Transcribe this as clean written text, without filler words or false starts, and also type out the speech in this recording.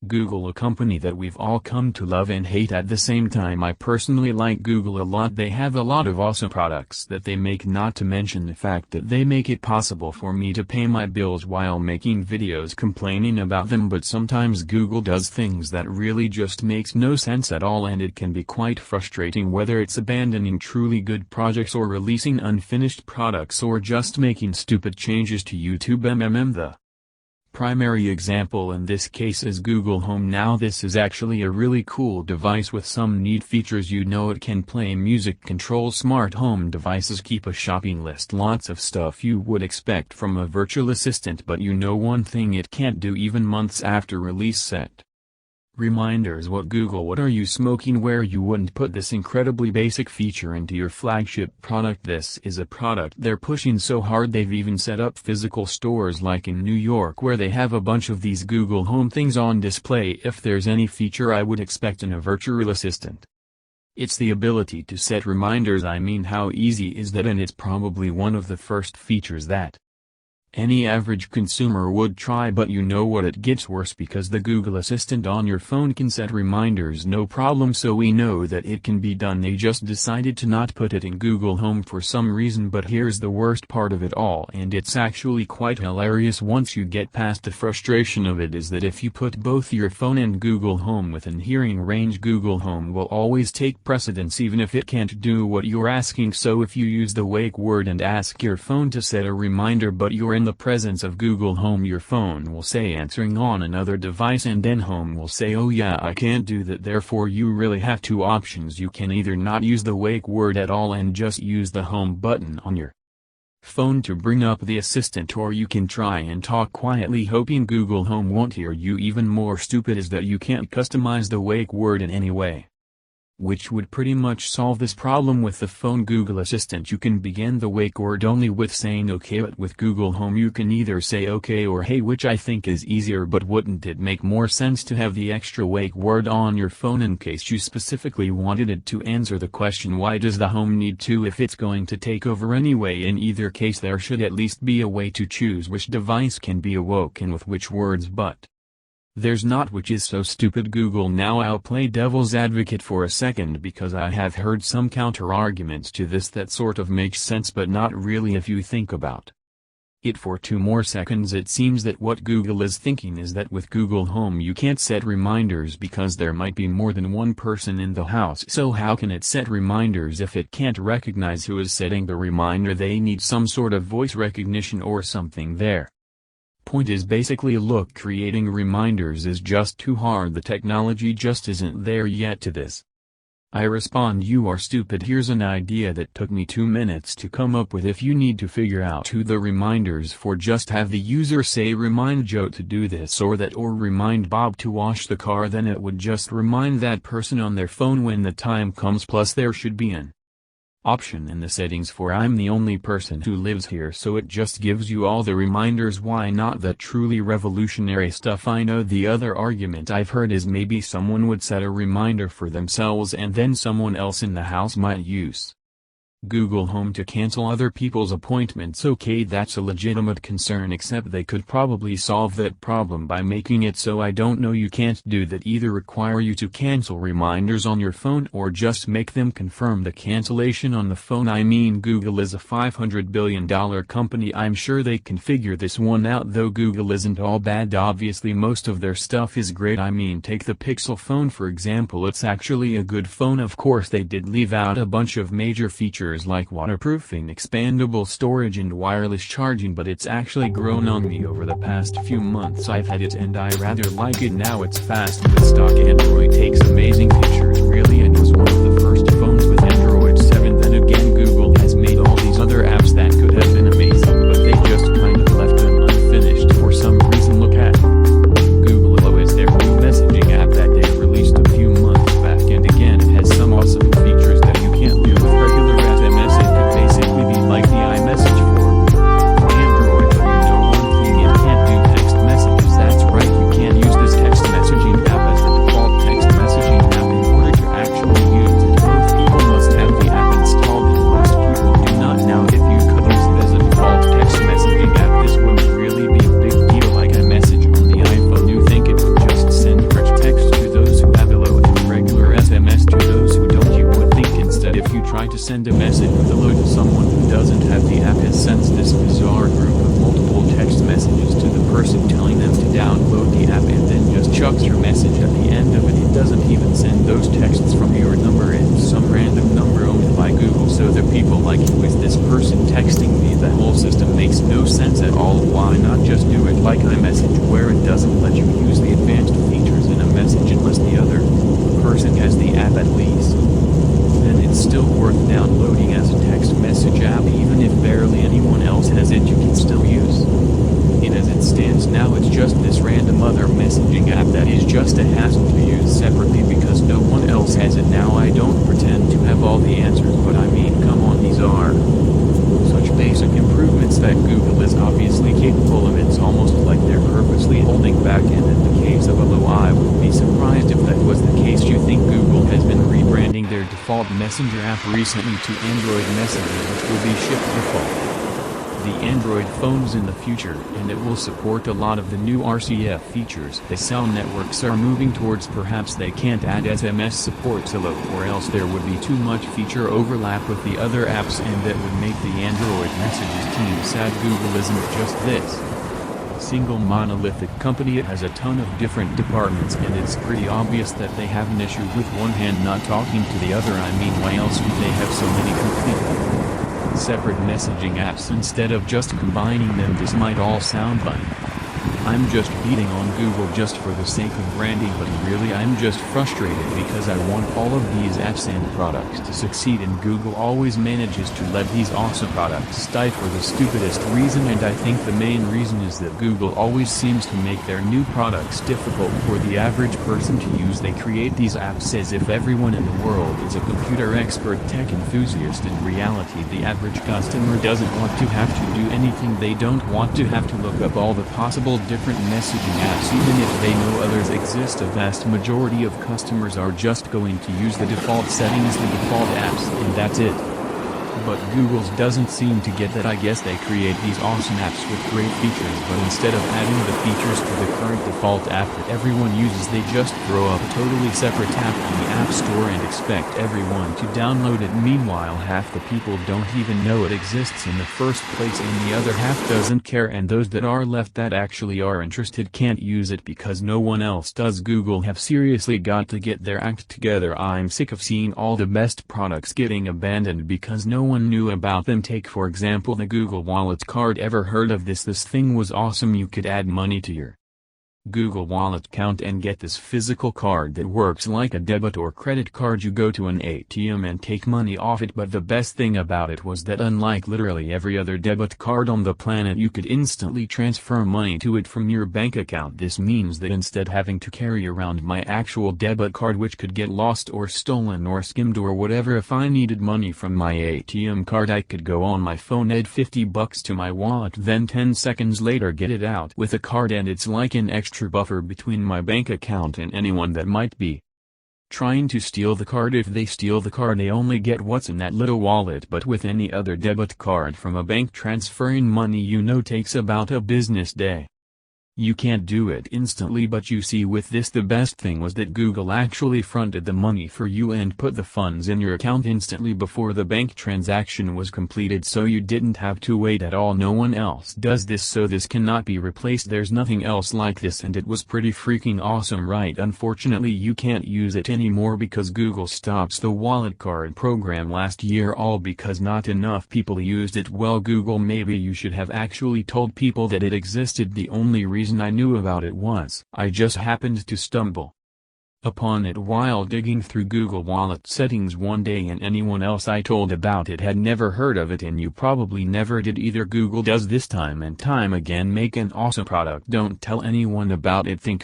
Google, a company that we've all come to love and hate at the same time. I personally like Google a lot. They have a lot of awesome products that they make, not to mention the fact that they make it possible for me to pay my bills while making videos complaining about them. But sometimes Google does things that really just makes no sense at all, and it can be quite frustrating, whether it's abandoning truly good projects or releasing unfinished products or just making stupid changes to YouTube. The primary example in this case is Google Home. Now this is actually a really cool device with some neat features. It can play music, control smart home devices, keep a shopping list, lots of stuff you would expect from a virtual assistant. But one thing it can't do, even months after release: set reminders. What are you smoking? Where you wouldn't put this incredibly basic feature into your flagship product. This is a product they're pushing so hard they've even set up physical stores like in New York, where they have a bunch of these Google Home things on display. If there's any feature I would expect in a virtual assistant, it's the ability to set reminders. I mean, how easy is that? And it's probably one of the first features that any average consumer would try. But what, it gets worse, because the Google Assistant on your phone can set reminders no problem, so we know that it can be done. They just decided to not put it in Google Home for some reason. But here's the worst part of it all, and it's actually quite hilarious once you get past the frustration of it, is that if you put both your phone and Google Home within hearing range, Google Home will always take precedence even if it can't do what you're asking. So if you use the wake word and ask your phone to set a reminder, but you're in the presence of Google Home, your phone will say answering on another device, and then Home will say, oh yeah, I can't do that. Therefore you really have two options. You can either not use the wake word at all and just use the home button on your phone to bring up the assistant, or you can try and talk quietly hoping Google Home won't hear you. Even more stupid is that you can't customize the wake word in any way, which would pretty much solve this problem with the phone Google Assistant. You can begin the wake word only with saying okay, but with Google Home you can either say okay or hey, which I think is easier. But wouldn't it make more sense to have the extra wake word on your phone in case you specifically wanted it to answer the question, why does the home need to, if it's going to take over anyway? In either case there should at least be a way to choose which device can be awoken with which words, but there's not, which is so stupid. Google. Now I'll play devil's advocate for a second, because I have heard some counter-arguments to this that sort of makes sense, but not really if you think about it for 2 more seconds. It seems that what Google is thinking is that with Google Home you can't set reminders because there might be more than one person in the house. So how can it set reminders if it can't recognize who is setting the reminder? They need some sort of voice recognition or something there. Point is basically, look, creating reminders is just too hard. The technology just isn't there yet to this. I respond, you are stupid. Here's an idea that took me 2 minutes to come up with. If you need to figure out who the reminders for, just have the user say remind Joe to do this or that, or remind Bob to wash the car. Then it would just remind that person on their phone when the time comes. Plus there should be an option in the settings for I'm the only person who lives here, so it just gives you all the reminders. Why not? That truly revolutionary stuff. I know the other argument I've heard is maybe someone would set a reminder for themselves and then someone else in the house might use Google Home to cancel other people's appointments. Okay, that's a legitimate concern, except they could probably solve that problem by making it so I don't know you can't do that. Either require you to cancel reminders on your phone or just make them confirm the cancellation on the phone. I mean, Google is a $500 billion company. I'm sure they can figure this one out, though Google isn't all bad. Obviously most of their stuff is great. I mean, take the Pixel phone for example. It's actually a good phone. Of course they did leave out a bunch of major features like waterproofing, expandable storage and wireless charging, but it's actually grown on me over the past few months. I've had it and I rather like it. Now it's fast with stock Android, takes amazing pictures really, and was one of the first phones with Android 7. Then again, Google has made all these other apps that could have been amazing, but they just kind of left them unfinished for some reason. Look at Google Hello, is their new messaging app that they released a few months back, and again it has some awesome features that you can't do with regular SMS. It could basically be like the iMessage for Android, but one thing, it can't do text messages. That's right, you can't use this text messaging app as the default text messaging app. In order to actually use it, chucks your message at the end of it. It doesn't even send those texts from your number. It's some random number owned by Google. So the people like, who is this person texting me? The whole system makes no sense at all. Why not just do it like iMessage, where it doesn't let you use the advanced features in a message unless the other person has the app at least? Then it's still worth downloading as a text message app. Even if barely anyone else has it, you can still use it. As it stands now, it's just this random other messaging app that is just a hassle to use separately because no one else has it. Now I don't pretend to have all the answers, but I mean, come on, these are such basic improvements that Google is obviously capable of. It's almost like they're purposely holding back, and in the case of Hello, I would be surprised if that was the case. You think Google has been rebranding their default messenger app recently to Android Messenger, which will be shipped default the Android phones in the future, and it will support a lot of the new RCF features the cell networks are moving towards. Perhaps they can't add SMS support to Hello, or else there would be too much feature overlap with the other apps, and that would make the Android Messages team sad. Google isn't just this single monolithic company. It has a ton of different departments, and it's pretty obvious that they have an issue with one hand not talking to the other. I mean, why else would they have so many completely separate messaging apps instead of just combining them? This might all sound like I'm just beating on Google just for the sake of branding, but really I'm just frustrated because I want all of these apps and products to succeed, and Google always manages to let these awesome products die for the stupidest reason. And I think the main reason is that Google always seems to make their new products difficult for the average person to use. They create these apps as if everyone in the world is a computer expert tech enthusiast. In reality, the average customer doesn't want to have to do anything. They don't want to have to look up all the possible different messaging apps. Even if they know others exist, a vast majority of customers are just going to use the default settings, the default apps, and that's it. But Google's doesn't seem to get that. I guess they create these awesome apps with great features, but instead of adding the features to the current default app that everyone uses, they just throw up a totally separate app in the App Store and expect everyone to download it. Meanwhile, half the people don't even know it exists in the first place, and the other half doesn't care, and those that are left that actually are interested can't use it because no one else does. Google have seriously got to get their act together. I'm sick of seeing all the best products getting abandoned because no one knew about them. Take for example the Google Wallet card. Ever heard of this? This thing was awesome. You could add money to your Google Wallet account and get this physical card that works like a debit or credit card. You go to an ATM and take money off it, but the best thing about it was that unlike literally every other debit card on the planet, you could instantly transfer money to it from your bank account. This means that instead having to carry around my actual debit card, which could get lost or stolen or skimmed or whatever, if I needed money from my ATM card, I could go on my phone, add $50 to my wallet, then 10 seconds later get it out with a card, and it's like an extra buffer between my bank account and anyone that might be trying to steal the card. If they steal the card, they only get what's in that little wallet. But with any other debit card from a bank, transferring money takes about a business day. You can't do it instantly, but you see, with this, the best thing was that Google actually fronted the money for you and put the funds in your account instantly before the bank transaction was completed, so you didn't have to wait at all. No one else does this, so this cannot be replaced. There's nothing else like this, and it was pretty freaking awesome, right? Unfortunately, you can't use it anymore because Google stops the wallet card program last year, all because not enough people used it. Well, Google, maybe you should have actually told people that it existed. The only reason I knew about it was I just happened to stumble upon it while digging through Google Wallet settings one day, and anyone else I told about it had never heard of it, and you probably never did either. Google does this time and time again, make an awesome product, don't tell anyone about it, think